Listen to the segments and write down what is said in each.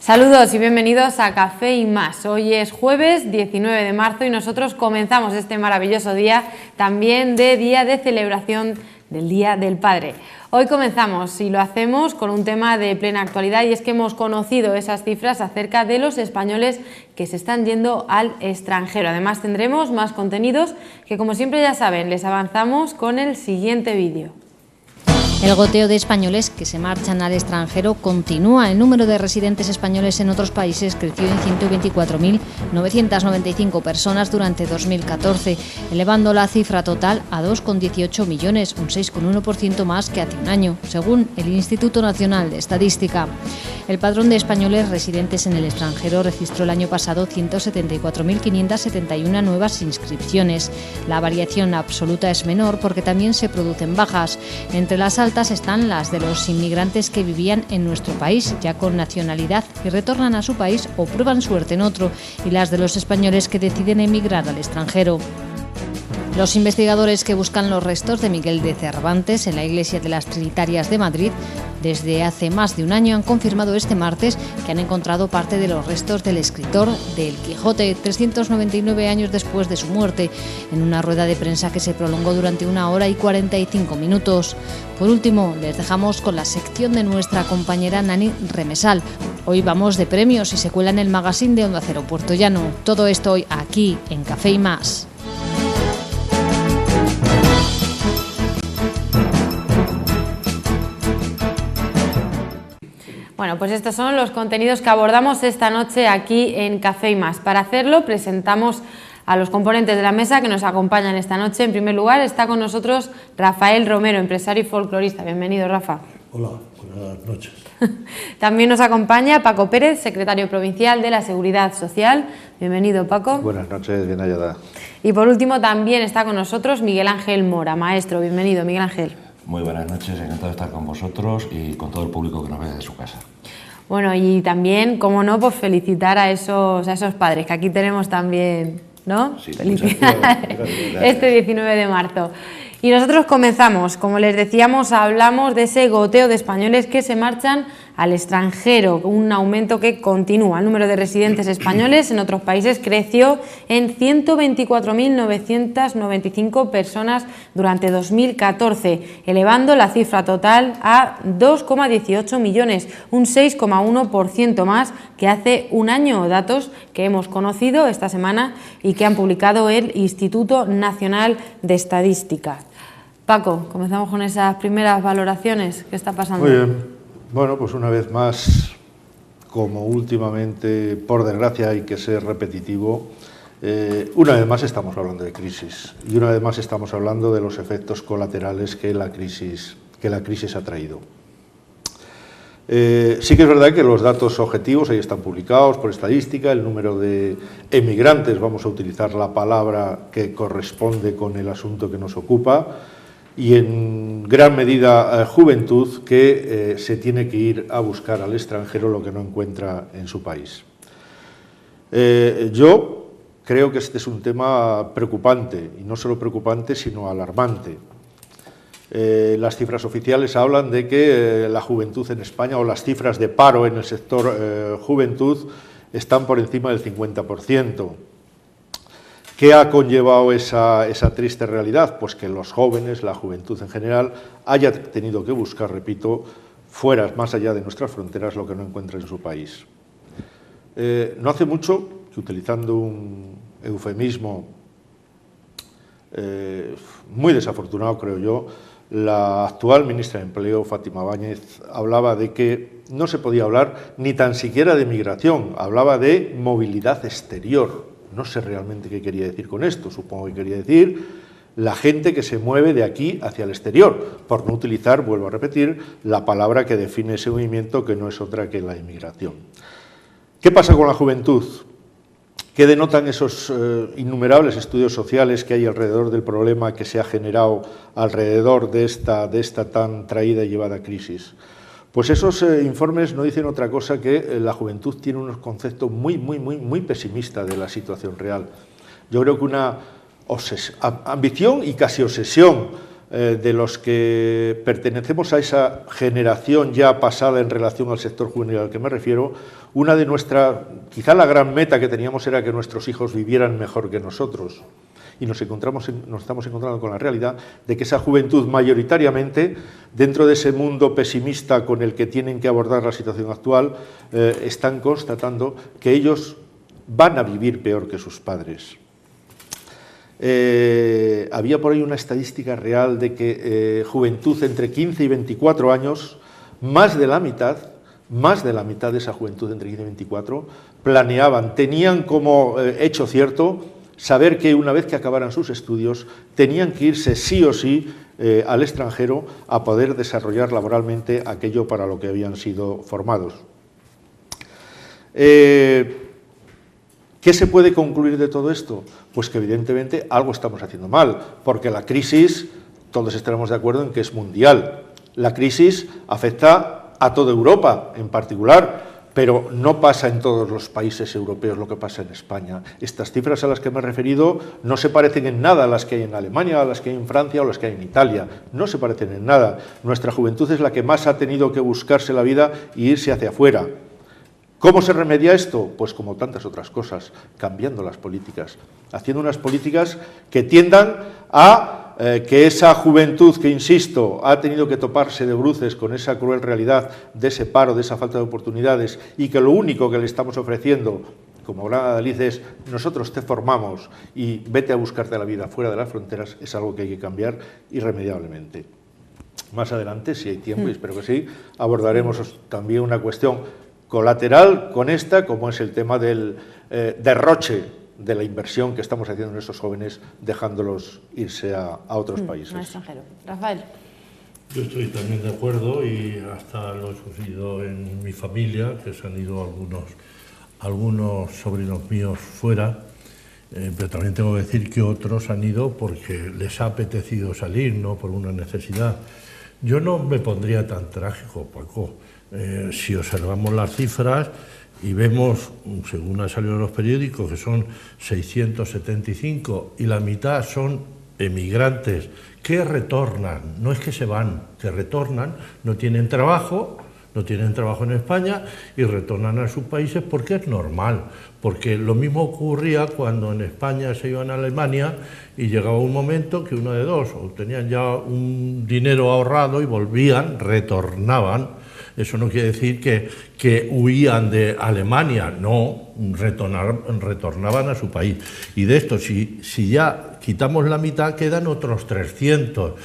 Saludos y bienvenidos a Café y Más. Hoy es jueves 19 de marzo y nosotros comenzamos este maravilloso día, también de día de celebración del Día del Padre. Hoy comenzamos y lo hacemos con un tema de plena actualidad, y es que hemos conocido esas cifras acerca de los españoles que se están yendo al extranjero. Además tendremos más contenidos que, como siempre ya saben, les avanzamos con el siguiente vídeo. El goteo de españoles que se marchan al extranjero continúa. El número de residentes españoles en otros países creció en 124.995 personas durante 2014, elevando la cifra total a 2,18 millones, un 6,1% más que hace un año, según el Instituto Nacional de Estadística. El padrón de españoles residentes en el extranjero registró el año pasado 174.571 nuevas inscripciones. La variación absoluta es menor porque también se producen bajas. Entre las altas están las de los inmigrantes que vivían en nuestro país, ya con nacionalidad, y retornan a su país o prueban suerte en otro, y las de los españoles que deciden emigrar al extranjero. Los investigadores que buscan los restos de Miguel de Cervantes en la iglesia de las Trinitarias de Madrid desde hace más de un año han confirmado este martes que han encontrado parte de los restos del escritor de El Quijote, 399 años después de su muerte, en una rueda de prensa que se prolongó durante 1 hora y 45 minutos. Por último, les dejamos con la sección de nuestra compañera Nani Remesal. Hoy vamos de premios y se cuela en el magazine de Onda Cero Puertollano. Todo esto hoy aquí en Café y Más. Bueno, pues estos son los contenidos que abordamos esta noche aquí en Café y Más. Para hacerlo, presentamos a los componentes de la mesa que nos acompañan esta noche. En primer lugar, está con nosotros Rafael Romero, empresario y folclorista. Bienvenido, Rafa. Hola, buenas noches. También nos acompaña Paco Pérez, secretario provincial de la Seguridad Social. Bienvenido, Paco. Buenas noches, bien hallada. Y por último, también está con nosotros Miguel Ángel Mora, maestro. Bienvenido, Miguel Ángel. Muy buenas noches, encantado de estar con vosotros y con todo el público que nos ve desde su casa. Bueno, y también, cómo no, pues felicitar a esos padres, que aquí tenemos también, ¿no? Sí, felicidades. Este 19 de marzo. Y nosotros comenzamos, como les decíamos, hablamos de ese goteo de españoles que se marchan al extranjero, un aumento que continúa. El número de residentes españoles en otros países creció en 124.995 personas durante 2014, elevando la cifra total a 2,18 millones, un 6,1% más que hace un año, datos que hemos conocido esta semana y que han publicado el Instituto Nacional de Estadística. Paco, comenzamos con esas primeras valoraciones. ¿Qué está pasando? Muy bien. Bueno, pues una vez más, como últimamente, por desgracia, hay que ser repetitivo, una vez más estamos hablando de crisis y una vez más estamos hablando de los efectos colaterales que la crisis ha traído. Sí que es verdad que los datos objetivos ahí están publicados por estadística, el número de emigrantes, vamos a utilizar la palabra que corresponde con el asunto que nos ocupa, y en gran medida juventud que se tiene que ir a buscar al extranjero lo que no encuentra en su país. Yo creo que este es un tema preocupante, y no solo preocupante, sino alarmante. Las cifras oficiales hablan de que la juventud en España, o las cifras de paro en el sector juventud, están por encima del 50%. ¿Qué ha conllevado esa triste realidad? Pues que los jóvenes, la juventud en general, haya tenido que buscar, repito, fuera, más allá de nuestras fronteras, lo que no encuentra en su país. No hace mucho, que utilizando un eufemismo muy desafortunado, creo yo, la actual ministra de Empleo, Fátima Báñez, hablaba de que no se podía hablar ni tan siquiera de migración, hablaba de movilidad exterior. No sé realmente qué quería decir con esto, supongo que quería decir la gente que se mueve de aquí hacia el exterior, por no utilizar, vuelvo a repetir, la palabra que define ese movimiento, que no es otra que la inmigración. ¿Qué pasa con la juventud? ¿Qué denotan esos innumerables estudios sociales que hay alrededor del problema que se ha generado alrededor de esta tan traída y llevada crisis? Pues esos informes no dicen otra cosa que la juventud tiene unos conceptos muy pesimistas de la situación real. Yo creo que una ambición y casi obsesión de los que pertenecemos a esa generación ya pasada en relación al sector juvenil al que me refiero, una de nuestras, quizá la gran meta que teníamos era que nuestros hijos vivieran mejor que nosotros. Y nos estamos encontrando con la realidad de que esa juventud mayoritariamente, dentro de ese mundo pesimista con el que tienen que abordar la situación actual, están constatando que ellos van a vivir peor que sus padres. Había por ahí una estadística real de que juventud entre 15 y 24 años, más de la mitad de esa juventud entre 15 y 24 planeaban, tenían como hecho cierto saber que una vez que acabaran sus estudios tenían que irse sí o sí al extranjero a poder desarrollar laboralmente aquello para lo que habían sido formados. ¿Qué se puede concluir de todo esto? Pues que evidentemente algo estamos haciendo mal, porque la crisis, todos estaremos de acuerdo en que es mundial. La crisis afecta a toda Europa en particular, pero no pasa en todos los países europeos lo que pasa en España. Estas cifras a las que me he referido no se parecen en nada a las que hay en Alemania, a las que hay en Francia o a las que hay en Italia. No se parecen en nada. Nuestra juventud es la que más ha tenido que buscarse la vida y irse hacia afuera. ¿Cómo se remedia esto? Pues como tantas otras cosas, cambiando las políticas, haciendo unas políticas que tiendan a que esa juventud que, insisto, ha tenido que toparse de bruces con esa cruel realidad de ese paro, de esa falta de oportunidades, y que lo único que le estamos ofreciendo, como hablaba David, es nosotros te formamos y vete a buscarte la vida fuera de las fronteras, es algo que hay que cambiar irremediablemente. Más adelante, si hay tiempo, y espero que sí, abordaremos también una cuestión colateral con esta, como es el tema del derroche de la inversión que estamos haciendo en esos jóvenes, dejándolos irse a otros países. Al extranjero. Rafael. Yo estoy también de acuerdo y hasta lo he sufrido en mi familia, que se han ido algunos sobrinos míos fuera, pero también tengo que decir que otros han ido porque les ha apetecido salir, no por una necesidad. Yo no me pondría tan trágico, Paco. Si observamos las cifras y vemos, según ha salido en los periódicos, que son 675 y la mitad son emigrantes que retornan, no es que se van, que retornan, no tienen trabajo en España y retornan a sus países porque es normal, porque lo mismo ocurría cuando en España se iban a Alemania y llegaba un momento que uno de dos, o tenían ya un dinero ahorrado y volvían, retornaban. Eso no quiere decir que huían de Alemania, no, retornaban a su país. Y de esto, si ya quitamos la mitad, quedan otros 300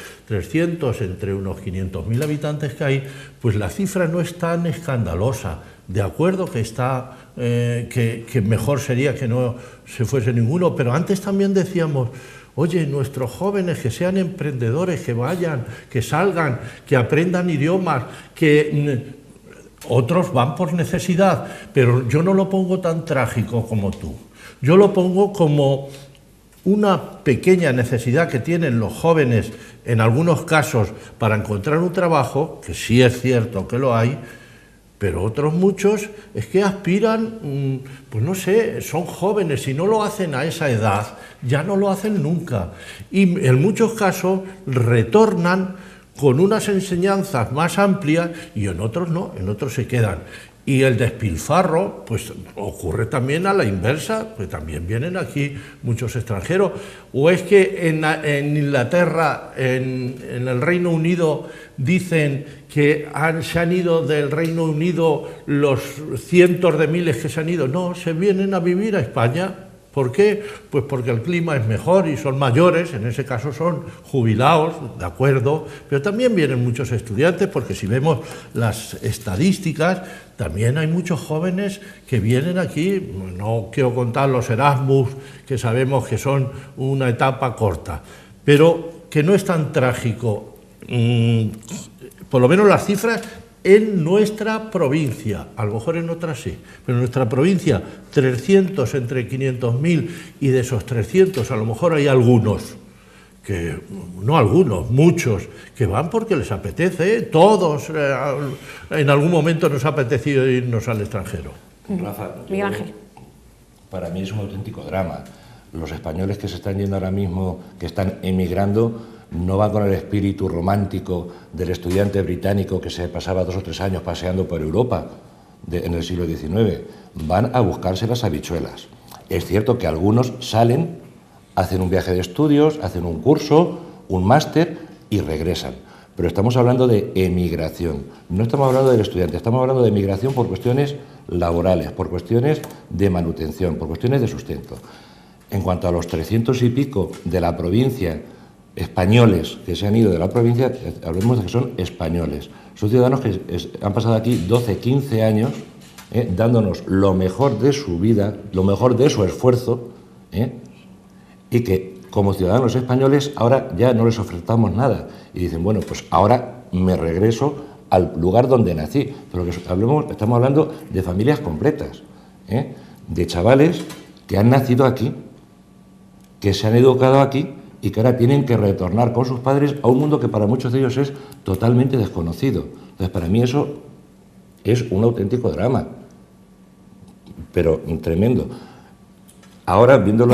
entre unos 500.000 habitantes que hay, pues la cifra no es tan escandalosa. De acuerdo que está, que mejor sería que no se fuese ninguno, pero antes también decíamos, oye, nuestros jóvenes que sean emprendedores, que vayan, que salgan, que aprendan idiomas, que otros van por necesidad, pero yo no lo pongo tan trágico como tú. Yo lo pongo como una pequeña necesidad que tienen los jóvenes en algunos casos para encontrar un trabajo, que sí es cierto que lo hay, pero otros muchos es que aspiran, pues no sé, son jóvenes, si no lo hacen a esa edad, ya no lo hacen nunca. Y en muchos casos retornan con unas enseñanzas más amplias y en otros no, en otros se quedan. Y el despilfarro, pues ocurre también a la inversa, pues también vienen aquí muchos extranjeros. O es que en Inglaterra, en el Reino Unido, dicen que se han ido del Reino Unido los cientos de miles que se han ido. No, se vienen a vivir a España. ¿Por qué? Pues porque el clima es mejor y son mayores, en ese caso son jubilados, de acuerdo, pero también vienen muchos estudiantes, porque si vemos las estadísticas, también hay muchos jóvenes que vienen aquí, no quiero contar los Erasmus, que sabemos que son una etapa corta, pero que no es tan trágico, por lo menos las cifras en nuestra provincia, a lo mejor en otras sí, pero en nuestra provincia 300 entre 500.000 y de esos 300 a lo mejor hay algunos, que no algunos, muchos, que van porque les apetece, todos en algún momento nos ha apetecido irnos al extranjero. Rafa, Miguel Ángel. Para mí es un auténtico drama. Los españoles que se están yendo ahora mismo, que están emigrando, no van con el espíritu romántico del estudiante británico que se pasaba 2 o 3 años paseando por Europa en el siglo XIX, van a buscarse las habichuelas. Es cierto que algunos salen, hacen un viaje de estudios, hacen un curso, un máster y regresan. Pero estamos hablando de emigración, no estamos hablando del estudiante, estamos hablando de emigración por cuestiones laborales, por cuestiones de manutención, por cuestiones de sustento. En cuanto a los 300 y pico de la provincia españoles que se han ido de la provincia, hablemos de que son españoles. Son ciudadanos que han pasado aquí 12, 15 años dándonos lo mejor de su vida, lo mejor de su esfuerzo, y que como ciudadanos españoles ahora ya no les ofertamos nada. Y dicen, bueno, pues ahora me regreso al lugar donde nací. Pero que estamos hablando de familias completas, de chavales que han nacido aquí, que se han educado aquí y que ahora tienen que retornar con sus padres a un mundo que para muchos de ellos es totalmente desconocido. Entonces, para mí eso es un auténtico drama, pero tremendo. Ahora, viendo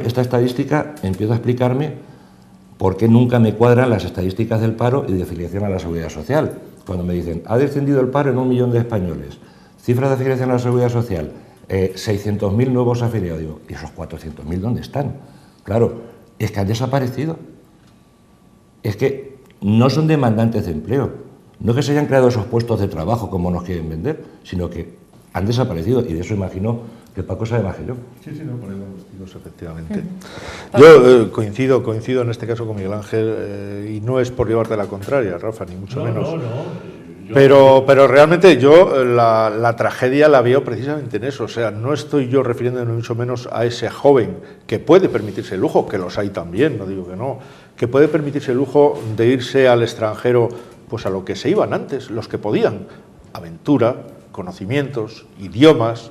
esta estadística, empiezo a explicarme por qué nunca me cuadran las estadísticas del paro y de afiliación a la Seguridad Social. Cuando me dicen, ha descendido el paro en 1 millón de españoles, cifras de afiliación a la Seguridad Social, 600.000 nuevos afiliados. Digo, ¿y esos 400.000 dónde están? Claro, es que han desaparecido. Es que no son demandantes de empleo. No es que se hayan creado esos puestos de trabajo como nos quieren vender, sino que han desaparecido. Y de eso imagino que Paco sabe más que yo. Sí, no, por ahí los vestidos, efectivamente. Yo coincido en este caso con Miguel Ángel, y no es por llevarte la contraria, Rafa, ni mucho menos. Pero realmente yo la tragedia la veo precisamente en eso. O sea, no estoy yo refiriéndome mucho menos a ese joven que puede permitirse el lujo, que los hay también, no digo que no, que puede permitirse el lujo de irse al extranjero, pues a lo que se iban antes, los que podían. Aventura, conocimientos, idiomas,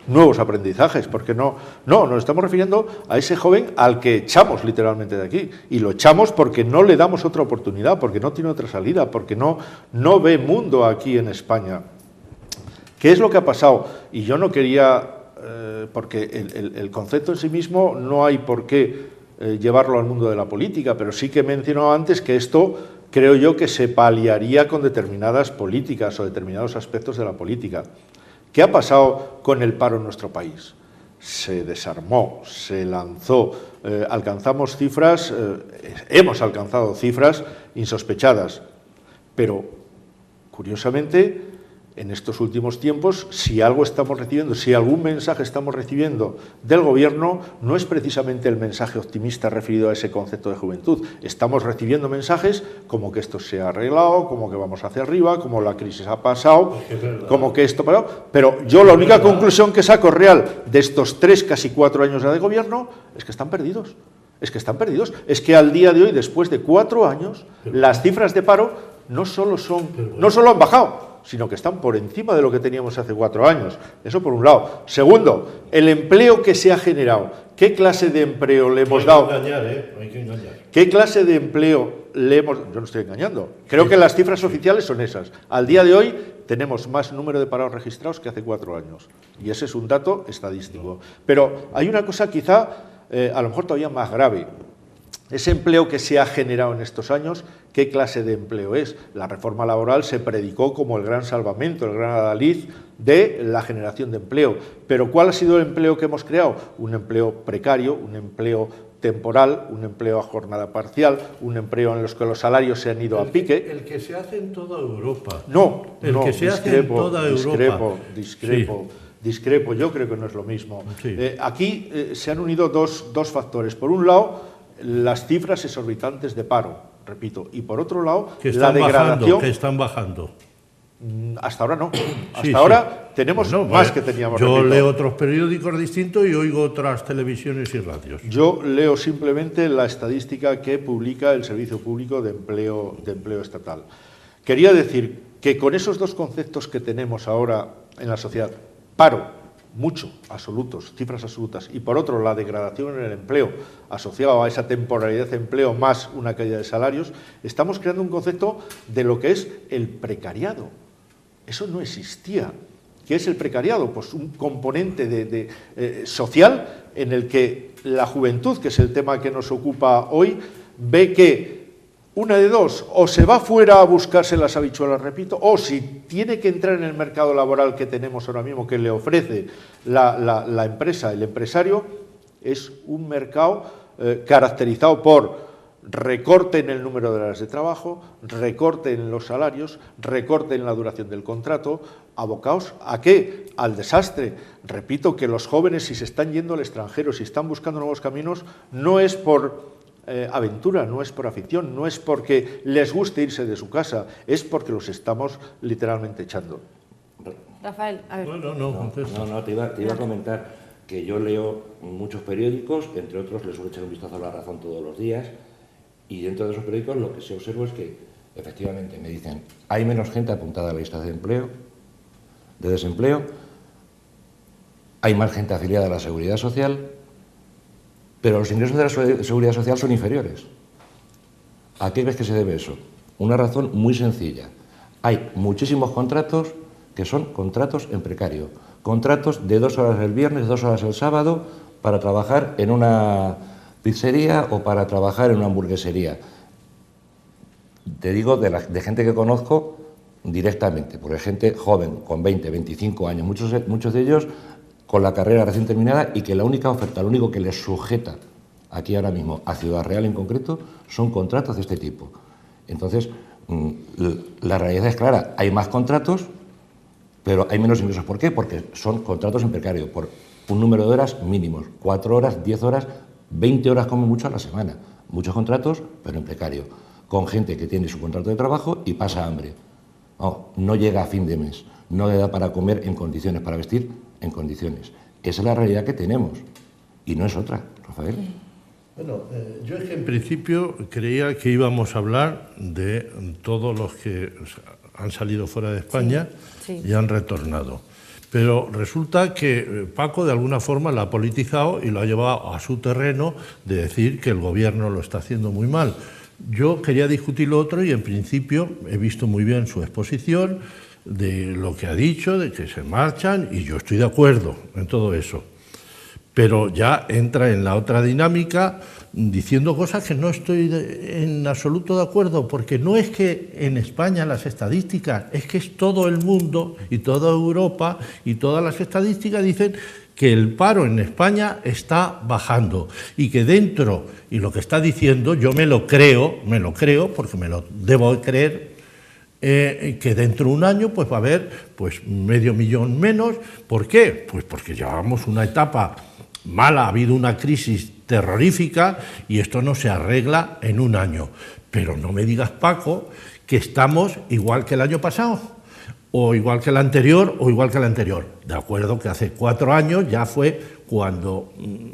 nuevos aprendizajes, porque no, nos estamos refiriendo a ese joven al que echamos literalmente de aquí, y lo echamos porque no le damos otra oportunidad, porque no tiene otra salida, porque no ve mundo aquí en España. ¿Qué es lo que ha pasado? Y yo no quería, porque el concepto en sí mismo no hay por qué llevarlo al mundo de la política, pero sí que he mencionado antes que esto creo yo que se paliaría con determinadas políticas o determinados aspectos de la política. ¿Qué ha pasado con el paro en nuestro país? Se desarmó, se lanzó, hemos alcanzado cifras insospechadas, pero curiosamente en estos últimos tiempos, si algo estamos recibiendo, si algún mensaje estamos recibiendo del gobierno, no es precisamente el mensaje optimista referido a ese concepto de juventud. Estamos recibiendo mensajes como que esto se ha arreglado, como que vamos hacia arriba, como la crisis ha pasado, como que esto ha pasado. Pero yo la única conclusión que saco real de estos 3, casi 4 años de gobierno es que están perdidos. Es que están perdidos. Es que al día de hoy, después de 4 años, las cifras de paro no solo han bajado, sino que están por encima de lo que teníamos hace 4 años. Eso por un lado. Segundo, el empleo que se ha generado. ¿Qué clase de empleo le hemos dado? Hay que engañar. ¿Qué clase de empleo le hemos dado? Yo no estoy engañando. Creo que las cifras oficiales son esas. Al día de hoy tenemos más número de parados registrados que hace 4 años. Y ese es un dato estadístico. Pero hay una cosa quizá, a lo mejor todavía más grave. Ese empleo que se ha generado en estos años, ¿qué clase de empleo es? La reforma laboral se predicó como el gran salvamento, el gran adalid de la generación de empleo. Pero ¿cuál ha sido el empleo que hemos creado? Un empleo precario, un empleo temporal, un empleo a jornada parcial, un empleo en los que los salarios se han ido a pique. El que se hace en toda Europa. Discrepo, yo creo que no es lo mismo. Sí. Aquí se han unido dos factores. Por un lado, las cifras exorbitantes de paro, repito, y por otro lado, la degradación. Que están bajando. Hasta ahora no. Hasta ahora tenemos más que teníamos. Yo leo otros periódicos distintos y oigo otras televisiones y radios. Yo leo simplemente la estadística que publica el Servicio Público de Empleo Estatal. Quería decir que con esos dos conceptos que tenemos ahora en la sociedad, paro, mucho, absolutos, cifras absolutas, y por otro la degradación en el empleo asociado a esa temporalidad de empleo más una caída de salarios, estamos creando un concepto de lo que es el precariado. Eso no existía. ¿Qué es el precariado? Pues un componente social en el que la juventud, que es el tema que nos ocupa hoy, ve que una de dos, o se va fuera a buscarse las habichuelas, repito, o si tiene que entrar en el mercado laboral que tenemos ahora mismo, que le ofrece la empresa, el empresario, es un mercado caracterizado por recorte en el número de horas de trabajo, recorte en los salarios, recorte en la duración del contrato, abocados ¿a qué? Al desastre. Repito que los jóvenes, si se están yendo al extranjero, si están buscando nuevos caminos, no es por aventura, no es por afición, no es porque les guste irse de su casa, es porque los estamos literalmente echando. Rafael, a ver. No, te iba a comentar que yo leo muchos periódicos, entre otros les suelo echar un vistazo a La Razón todos los días, y dentro de esos periódicos lo que sí observo es que, efectivamente, me dicen, hay menos gente apuntada a la lista de desempleo, hay más gente afiliada a la Seguridad Social, pero los ingresos de la Seguridad Social son inferiores. ¿A qué crees que se debe eso? Una razón muy sencilla. Hay muchísimos contratos que son contratos en precario. Contratos de 2 horas el viernes, 2 horas el sábado, para trabajar en una pizzería o para trabajar en una hamburguesería. Te digo de gente que conozco directamente, porque gente joven, con 20, 25 años, muchos de ellos con la carrera recién terminada, y que la única oferta, lo único que les sujeta aquí ahora mismo a Ciudad Real en concreto, son contratos de este tipo. Entonces, la realidad es clara, hay más contratos, pero hay menos ingresos. ¿Por qué? Porque son contratos en precario, por un número de horas mínimos, 4 horas, 10 horas, 20 horas como mucho a la semana. Muchos contratos, pero en precario, con gente que tiene su contrato de trabajo y pasa hambre. No llega a fin de mes, no le da para comer en condiciones, para vestir en condiciones. Esa es la realidad que tenemos y no es otra, Rafael. Bueno, yo es que en principio creía que íbamos a hablar de todos los que han salido fuera de España y han retornado. Pero resulta que Paco de alguna forma lo ha politizado y lo ha llevado a su terreno de decir que el gobierno lo está haciendo muy mal. Yo quería discutir lo otro y en principio he visto muy bien su exposición de lo que ha dicho, de que se marchan, y yo estoy de acuerdo en todo eso. Pero ya entra en la otra dinámica diciendo cosas que no estoy en absoluto de acuerdo, porque no es que en España las estadísticas, es que es todo el mundo y toda Europa y todas las estadísticas dicen que el paro en España está bajando y que dentro, y lo que está diciendo, yo me lo creo porque me lo debo creer, que dentro de un año pues va a haber pues 500.000 menos. ¿Por qué? Pues porque llevamos una etapa mala, ha habido una crisis terrorífica y esto no se arregla en un año. Pero no me digas, Paco, que estamos igual que el año pasado, o igual que el anterior, o igual que el anterior. De acuerdo que hace 4 años ya fue cuando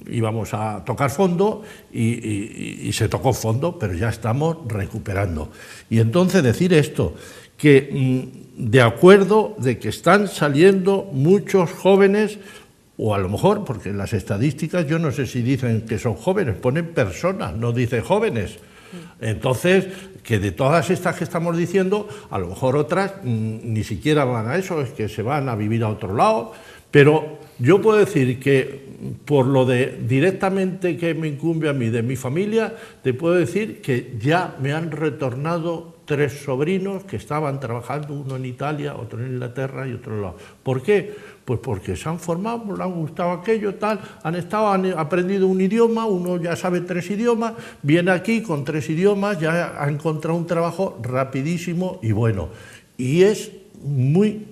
íbamos a tocar fondo y se tocó fondo, pero ya estamos recuperando. Y entonces decir esto, que de acuerdo de que están saliendo muchos jóvenes, o a lo mejor, porque en las estadísticas yo no sé si dicen que son jóvenes, ponen personas, no dicen jóvenes. Entonces, que de todas estas que estamos diciendo, a lo mejor otras ni siquiera van a eso, es que se van a vivir a otro lado, pero yo puedo decir que por lo de directamente que me incumbe a mí, de mi familia, te puedo decir que ya me han retornado 3 sobrinos que estaban trabajando, uno en Italia, otro en Inglaterra y otro lado. ¿Por qué? Pues porque se han formado, le han gustado aquello, tal, han aprendido un idioma, uno ya sabe 3 idiomas, viene aquí con 3 idiomas, ya ha encontrado un trabajo rapidísimo y bueno. Y es muy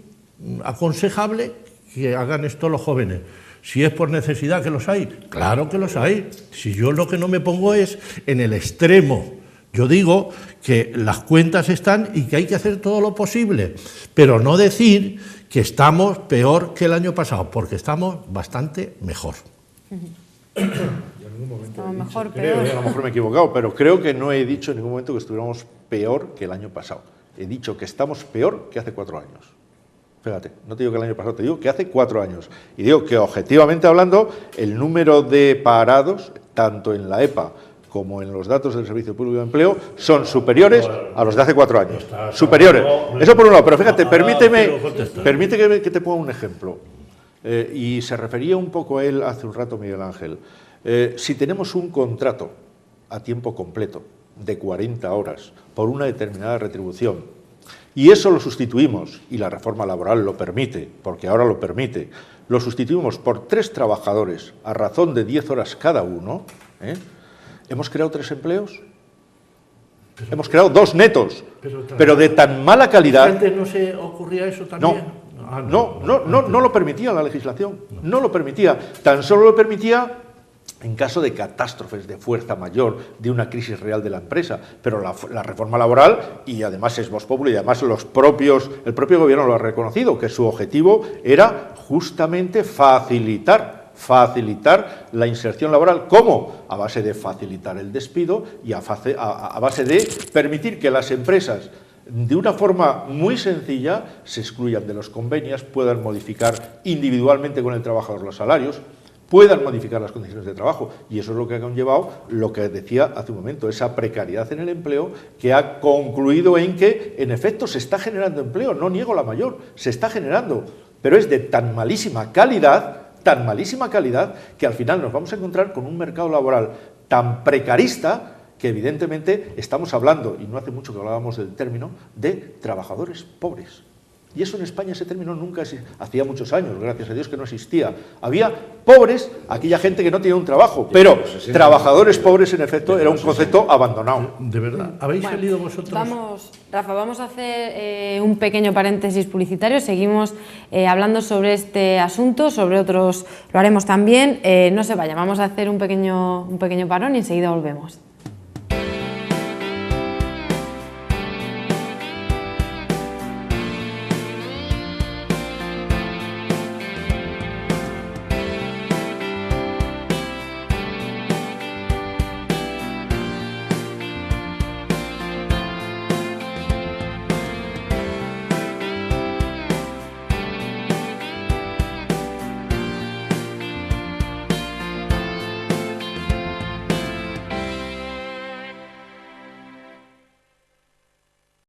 aconsejable que hagan esto los jóvenes. Si es por necesidad, que los hay, claro que los hay. Si yo lo que no me pongo es en el extremo. Yo digo que las cuentas están y que hay que hacer todo lo posible, pero no decir que estamos peor que el año pasado, porque estamos bastante mejor. Estamos mejor, peor. A lo mejor me he equivocado, pero creo que no he dicho en ningún momento que estuviéramos peor que el año pasado. He dicho que estamos peor que hace 4 años. Fíjate, no te digo que el año pasado, te digo que hace 4 años. Y digo que objetivamente hablando, el número de parados, tanto en la EPA como en los datos del Servicio Público de Empleo, son superiores a los de hace 4 años. Superiores. Eso por un lado, pero fíjate, permíteme que te ponga un ejemplo. Y se refería un poco a él hace un rato, Miguel Ángel. Si tenemos un contrato a tiempo completo, de 40 horas por una determinada retribución, y eso lo sustituimos, y la reforma laboral lo permite, porque ahora lo permite, lo sustituimos por 3 trabajadores a razón de 10 horas cada uno, ¿hemos creado 3 empleos? Hemos creado 2 netos, pero de tan mala calidad. ¿Antes no se ocurría eso también? No lo permitía la legislación, no lo permitía, tan solo lo permitía en caso de catástrofes de fuerza mayor, de una crisis real de la empresa, pero la reforma laboral, y además es Vox Populi, y además el propio gobierno lo ha reconocido, que su objetivo era justamente facilitar la inserción laboral. ¿Cómo? A base de facilitar el despido y a base de permitir que las empresas, de una forma muy sencilla, se excluyan de los convenios, puedan modificar individualmente con el trabajador los salarios, puedan modificar las condiciones de trabajo, y eso es lo que ha conllevado lo que decía hace un momento, esa precariedad en el empleo, que ha concluido en que, en efecto, se está generando empleo, no niego la mayor, se está generando, pero es de tan malísima calidad, que al final nos vamos a encontrar con un mercado laboral tan precarista que evidentemente estamos hablando, y no hace mucho que hablábamos del término, de trabajadores pobres. Y eso en España, ese término nunca existía, hacía muchos años, gracias a Dios que no existía. Había pobres, aquella gente que no tenía un trabajo, pero trabajadores pobres, en efecto, era un concepto abandonado. De verdad, ¿habéis salido vosotros? Rafa, vamos a hacer un pequeño paréntesis publicitario, seguimos hablando sobre este asunto, sobre otros lo haremos también. No se vaya, vamos a hacer un pequeño parón y enseguida volvemos.